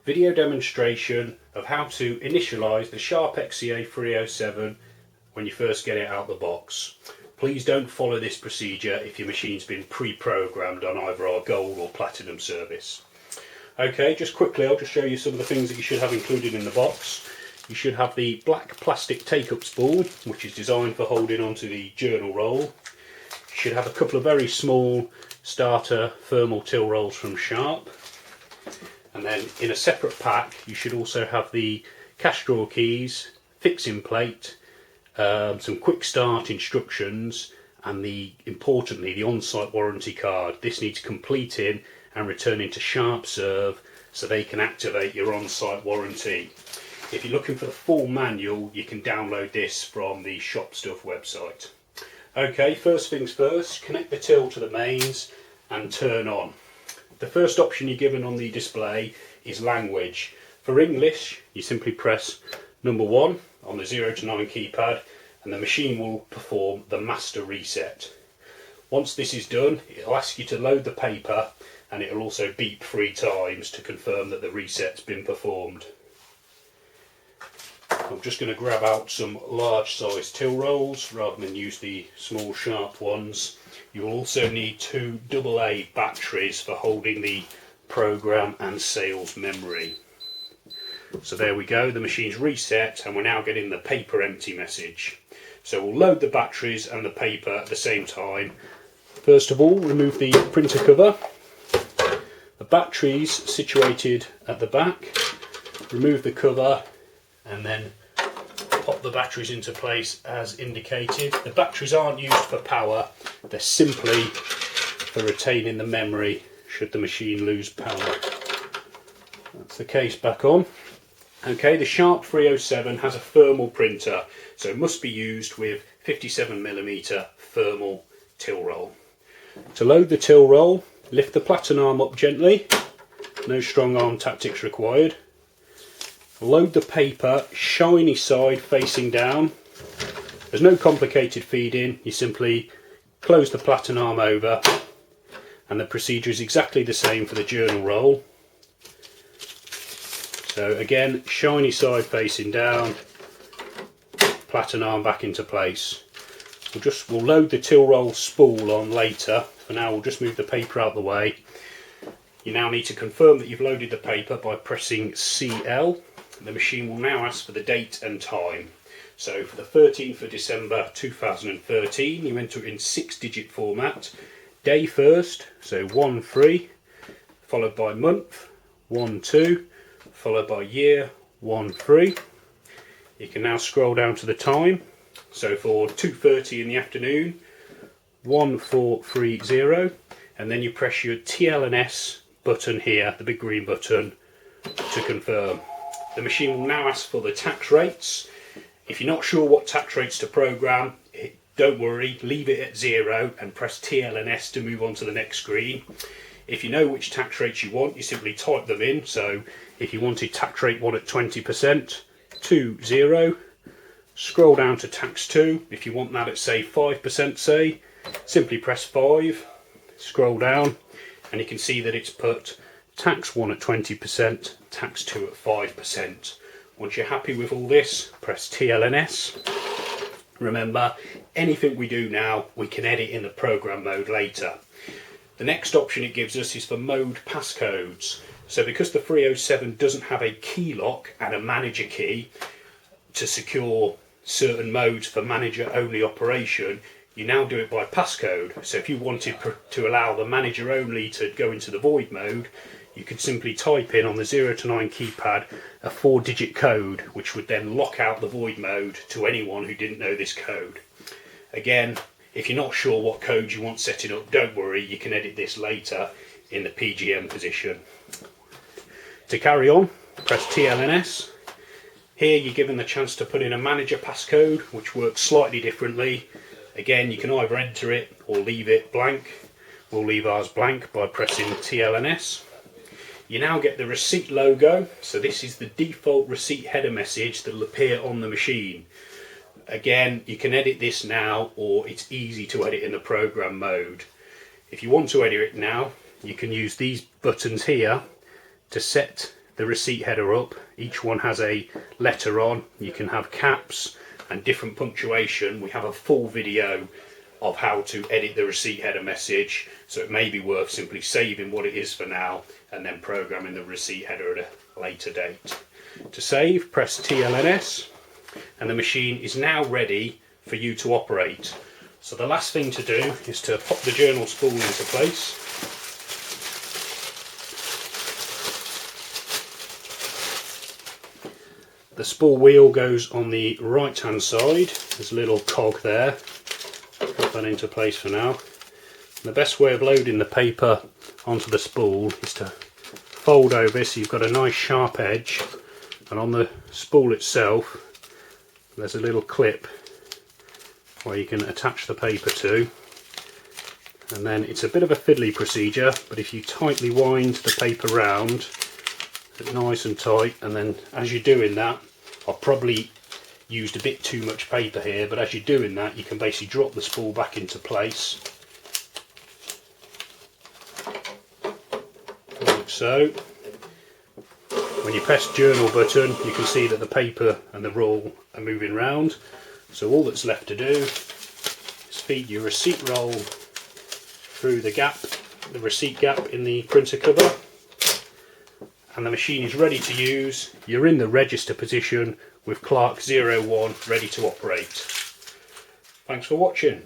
video demonstration of how to initialize the Sharp XE-A307 when you first get it out of the box. Please don't follow this procedure if your machine's been pre-programmed on either our gold or platinum service. Okay, just quickly I'll just show you some of the things that you should have included in the box. You should have the black plastic take-up spool, which is designed for holding onto the journal roll. You should have a couple of very small starter thermal till rolls from Sharp. And then in a separate pack you should also have the cash drawer keys, fixing plate, some quick start instructions, and importantly the on-site warranty card. This needs completing and returning to Sharp Serve so they can activate your on-site warranty. If you're looking for the full manual, you can download this from the Shop Stuff website. Okay, first things first, connect the till to the mains and turn on. The first option you're given on the display is language. For English, you simply press number 1 on the 0 to 9 keypad and the machine will perform the master reset. Once this is done, it'll ask you to load the paper and it'll also beep 3 times to confirm that the reset's been performed. I'm just going to grab out some large size till rolls rather than use the small sharp ones. You will also need 2 AA batteries for holding the program and sales memory. So there we go, the machine's reset and we're now getting the paper empty message. So we'll load the batteries and the paper at the same time. First of all, remove the printer cover. The batteries situated at the back. Remove the cover and then pop the batteries into place as indicated. The batteries aren't used for power, they're simply for retaining the memory should the machine lose power. That's the case back on. Okay, the Sharp 307 has a thermal printer, so it must be used with 57mm thermal till roll. To load the till roll, lift the platen arm up gently, no strong arm tactics required. Load the paper shiny side facing down. There's no complicated feeding, you simply close the platen arm over and the procedure is exactly the same for the journal roll. So again, shiny side facing down, platen arm back into place. We'll load the till roll spool on later. For now we'll just move the paper out of the way. You now need to confirm that you've loaded the paper by pressing CL. The machine will now ask for the date and time. So for the 13th of December 2013, you enter it in 6-digit format. Day first, so 13, followed by month, 12, followed by year, 13. You can now scroll down to the time. So for 2:30 in the afternoon, 1430, and then you press your TL and S button here, the big green button, to confirm. The machine will now ask for the tax rates. If you're not sure what tax rates to program, don't worry, leave it at 0 and press TL and S to move on to the next screen. If you know which tax rates you want, you simply type them in. So if you wanted tax rate 1 at 20%, 20, scroll down to tax 2. If you want that at say 5%, say, simply press 5, scroll down and you can see that it's put tax 1 at 20%, tax 2 at 5%. Once you're happy with all this, press TLNS. Remember, anything we do now, we can edit in the program mode later. The next option it gives us is for mode passcodes. So because the 307 doesn't have a key lock and a manager key to secure certain modes for manager only operation, you now do it by passcode. So if you wanted to allow the manager only to go into the void mode, you could simply type in on the 0 to 9 keypad a 4-digit code, which would then lock out the void mode to anyone who didn't know this code. Again, if you're not sure what code you want setting up, don't worry, you can edit this later in the PGM position. To carry on, press TLNS. Here you're given the chance to put in a manager passcode, which works slightly differently. Again, you can either enter it or leave it blank. We'll leave ours blank by pressing TLNS. You now get the receipt logo, so this is the default receipt header message that will appear on the machine. Again, you can edit this now, or it's easy to edit in the program mode. If you want to edit it now, you can use these buttons here to set the receipt header up. Each one has a letter on. You can have caps and different punctuation. We have a full video of how to edit the receipt header message, so it may be worth simply saving what it is for now and then programming the receipt header at a later date. To save, press TLNS, and the machine is now ready for you to operate. So the last thing to do is to pop the journal spool into place. The spool wheel goes on the right hand side. There's a little cog there. Put that into place for now. And the best way of loading the paper onto the spool is to fold over so you've got a nice sharp edge, and on the spool itself there's a little clip where you can attach the paper to, and then it's a bit of a fiddly procedure, but if you tightly wind the paper round nice and tight, and then as you're doing that, I've probably used a bit too much paper here, but as you're doing that you can basically drop the spool back into place like so. When you press journal button you can see that the paper and the roll are moving round, so all that's left to do is feed your receipt roll through the gap, the receipt gap in the printer cover, and the machine is ready to use. You're in the register position with Clark 01 ready to operate. Thanks for watching.